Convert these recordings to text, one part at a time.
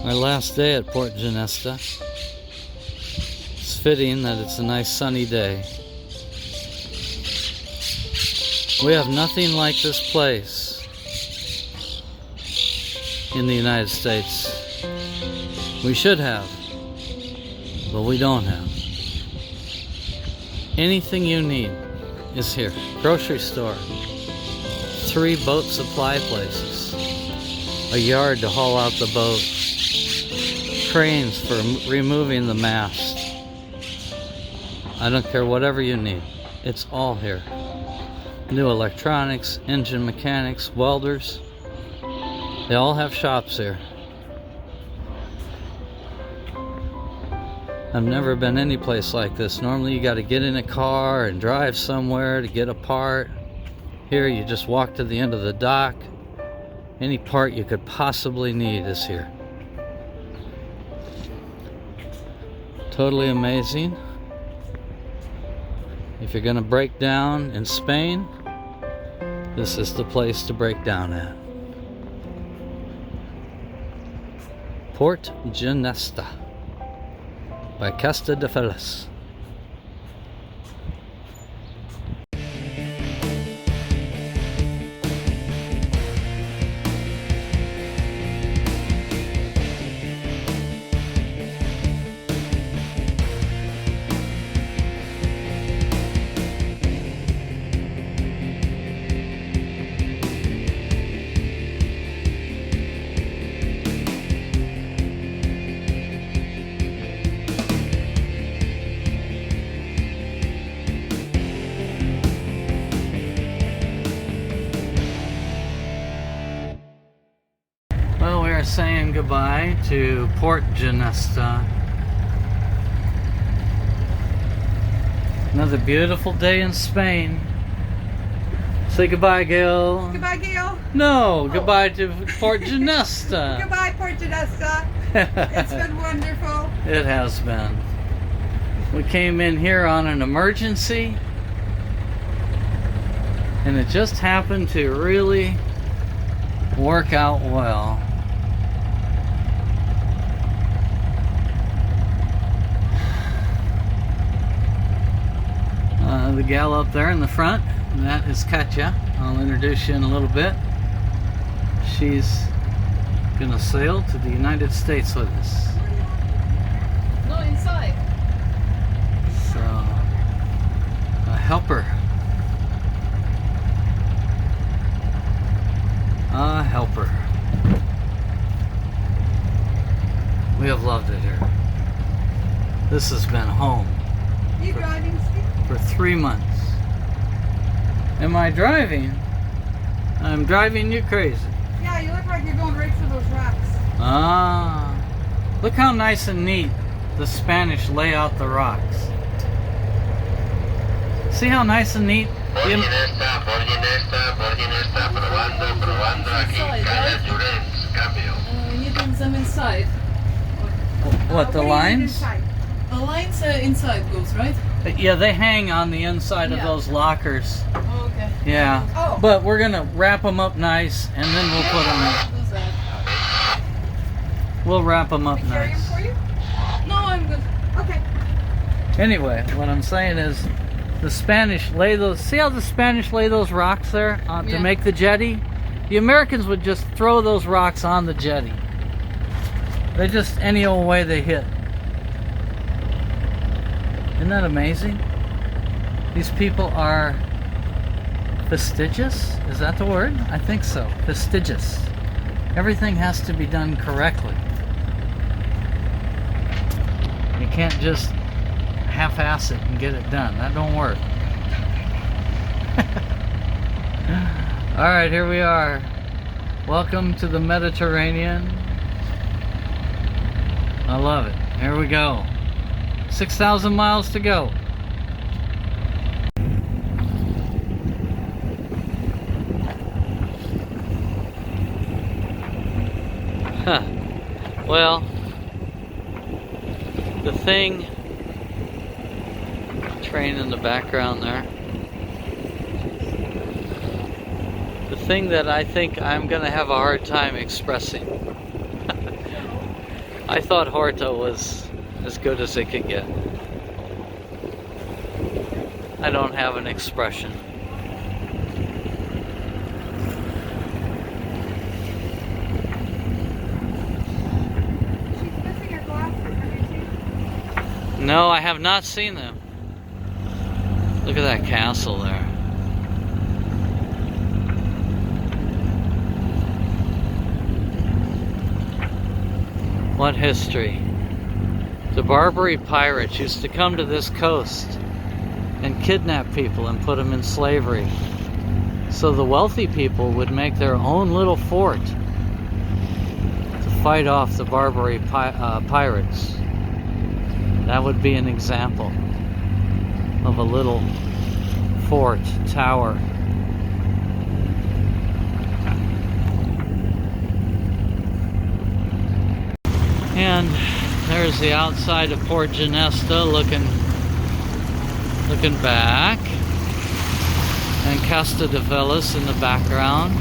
Our last day at Port Ginesta. It's fitting that it's a nice sunny day. We have nothing like this place in the United States. We should have, but we don't have. Anything you need is here. Grocery store, 3 boat supply places, a yard to haul out the boat, cranes for removing the mast. I don't care, whatever you need, it's all here. New electronics, engine mechanics, welders, they all have shops here. I've never been any place like this. Normally you got to get in a car and drive somewhere to get a part. Here you just walk to the end of the dock. Any part you could possibly need is here. Totally amazing. If you're gonna break down in Spain, this is the place to break down at. Port Ginesta by Castelldefels. Well, we are saying goodbye to Port Ginesta. Another beautiful day in Spain. Say goodbye, Gail. Goodbye, Gail. No, goodbye to Port Ginesta. Goodbye, Port Ginesta. It's been wonderful. It has been. We came in here on an emergency, and it just happened to really work out well. The gal up there in the front, that is Katja. I'll introduce you in a little bit. She's gonna sail to the United States with us. No, inside. So, a helper. A helper. We have loved it here. This has been home. You driving, Steve? For 3 months. Am I driving? I'm driving you crazy. Yeah, you look like you're going right through those rocks. Ah, look how nice and neat the Spanish lay out the rocks. See how nice and neat? We need them inside. What, the lines? The lines inside goes, right? Yeah, they hang on the inside of those lockers. Oh, okay. Yeah, Oh. but we're gonna wrap them up nice, and then we'll put them in. What's that? We'll wrap them up Carry them nice. for you? No, I'm good. Okay. Anyway, what I'm saying is, the Spanish lay those. See how the Spanish lay those rocks there to Yeah. make the jetty? The Americans would just throw those rocks on the jetty. They just any old way they hit. Isn't that amazing? These people are fastidious? Is that the word? I think so. Fastidious. Everything has to be done correctly. You can't just half-ass it and get it done. That don't work. Alright, here we are. Welcome to the Mediterranean. I love it. Here we go. 6,000 miles to go. Huh. Well, the thing, train in the background there. The thing that I think I'm gonna have a hard time expressing I thought Horta was as good as it could get. I don't have an expression. She's missing her glasses. Have you seen? No, I have not seen them. Look at that castle there. What history. The Barbary pirates used to come to this coast and kidnap people and put them in slavery. So the wealthy people would make their own little fort to fight off the Barbary pirates. That would be an example of a little fort, tower. And there's the outside of Port Genesta looking back. And Costa de Velas in the background.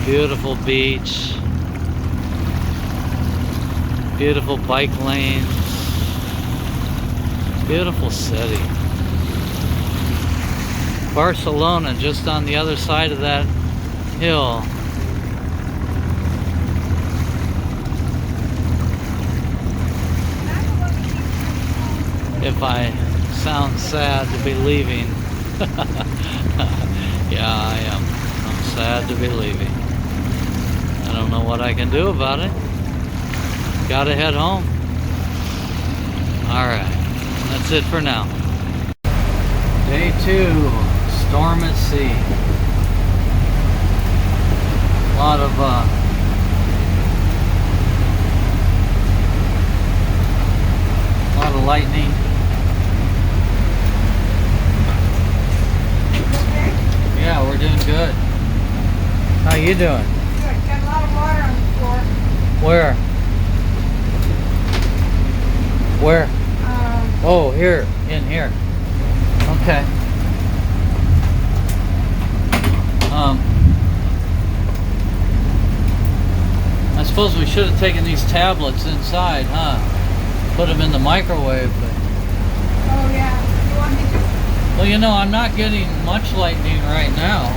Beautiful beach. Beautiful bike lanes. Beautiful city. Barcelona just on the other side of that hill. If I sound sad to be leaving. Yeah, I am. I'm sad to be leaving. I don't know what I can do about it. Gotta head home. Alright, that's it for now. Day 2, storm at sea. A lot of lightning. Okay. Yeah, we're doing good. How you doing? Good. Got a lot of water on the floor. Where? Where? Oh, here. In here. Okay. I suppose we should have taken these tablets inside, huh? Put them in the microwave, but... Oh yeah. You want me to? Well, you know, I'm not getting much lightning right now.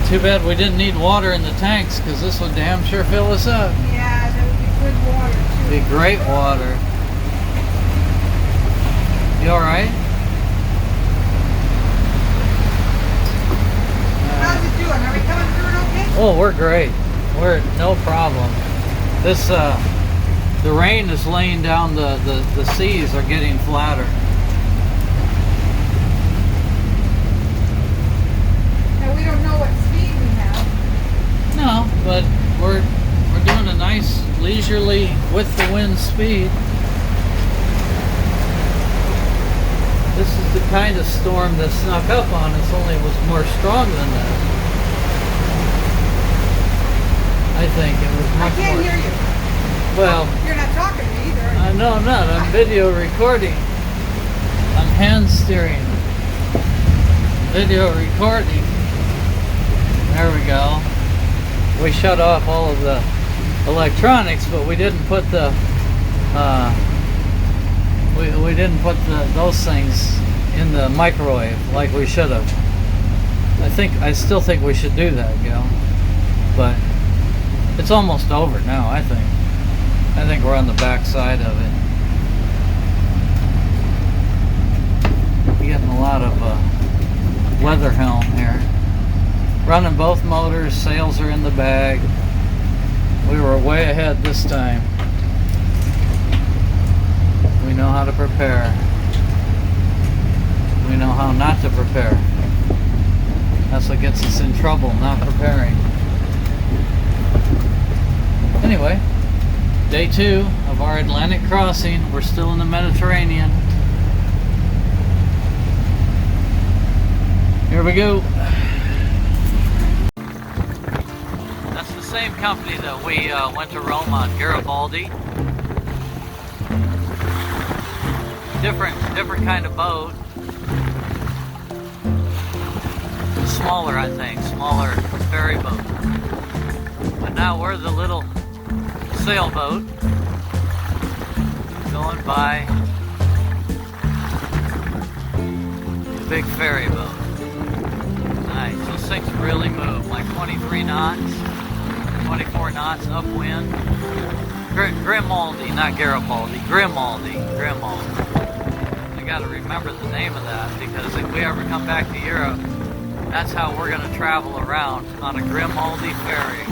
Too bad we didn't need water in the tanks, because this would damn sure fill us up. Yeah, that would be good water too. Be great water. You alright? How's it doing? Are we coming through it okay? Oh, we're great. We're no problem. This the rain is laying down the seas are getting flatter. Now we don't know what speed we have. No, but we're doing a nice leisurely with the wind speed. This is the kind of storm that snuck up on us, only it was more strong than that. I think it was I much can't more. hear you. Well, You're not talking to me either. no, I'm not. I'm video recording. I'm hand steering. Video recording. There we go. We shut off all of the electronics, but we didn't put the we didn't put those things in the microwave like we should have. I still think we should do that, Gil. But it's almost over now, I think. I think we're on the back side of it. We're getting a lot of weather helm here. Running both motors, sails are in the bag. We were way ahead this time. We know how to prepare. We know how not to prepare. That's what gets us in trouble, not preparing. Anyway, day 2 of our Atlantic crossing. We're still in the Mediterranean. Here we go. That's the same company that we went to Rome on, Garibaldi. Different kind of boat. Smaller, I think. Smaller ferry boat. But And now we're the little sailboat going by the big ferry boat. Nice. Those things really move, like 23 knots, 24 knots upwind. Grimaldi, not Garibaldi, Grimaldi. I gotta remember the name of that, because if we ever come back to Europe, that's how we're gonna travel around, on a Grimaldi ferry.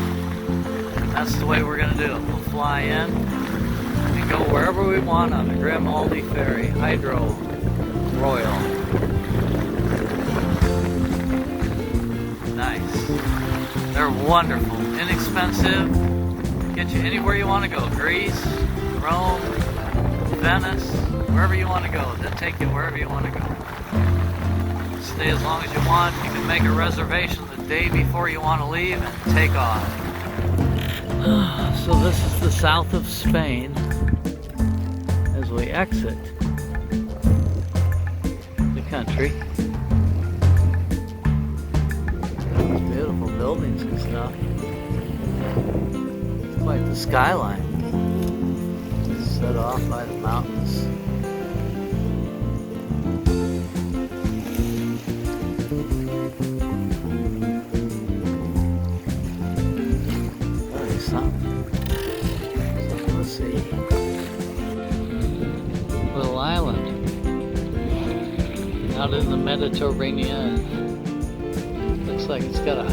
That's the way we're gonna do it. We'll fly in and go wherever we want on the Grimaldi ferry, Hydro Royal. Nice. They're wonderful, inexpensive, get you anywhere you want to go. Greece, Rome, Venice, wherever you want to go. They'll take you wherever you want to go. Stay as long as you want. You can make a reservation the day before you want to leave and take off. So this is the south of Spain as we exit the country. Beautiful buildings and stuff. It's quite the skyline. Set off by the mountains. Very something. So let's see. Little island out in the Mediterranean. Looks like it's got a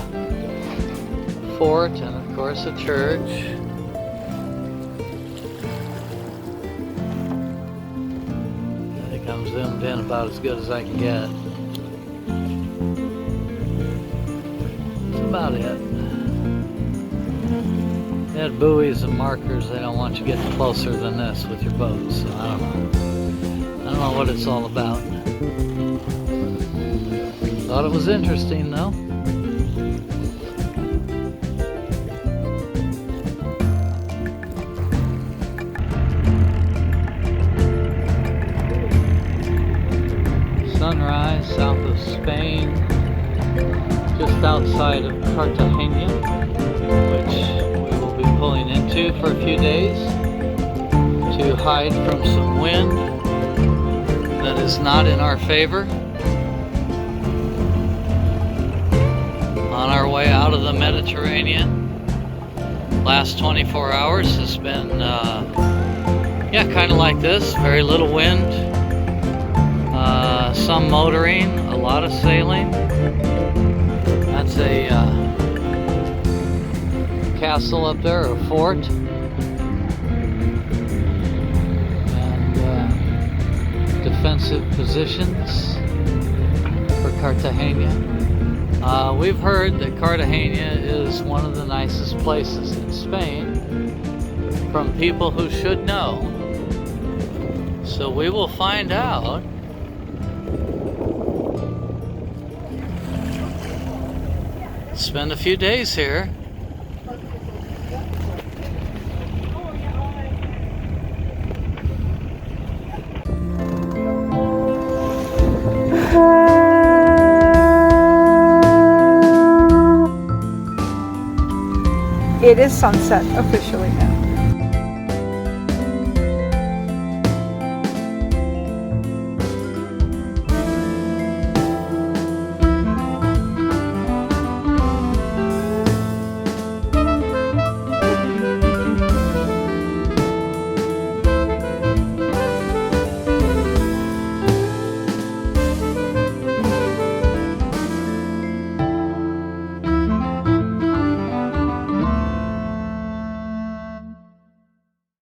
fort and of course a church. I think I'm zoomed in about as good as I can get. That's about it. They had buoys and markers. They don't want you getting closer than this with your boat, so I don't know. I don't know what it's all about. Thought it was interesting though. Sunrise south of Spain, just outside of Cartagena, which we will be pulling into for a few days to hide from some wind that is not in our favor. On our way out of the Mediterranean, last 24 hours has been, kind of like this, very little wind. Some motoring, a lot of sailing. That's a castle up there, or a fort. And defensive positions for Cartagena. We've heard that Cartagena is one of the nicest places in Spain from people who should know. So we will find out. Spend a few days here. It is sunset officially now.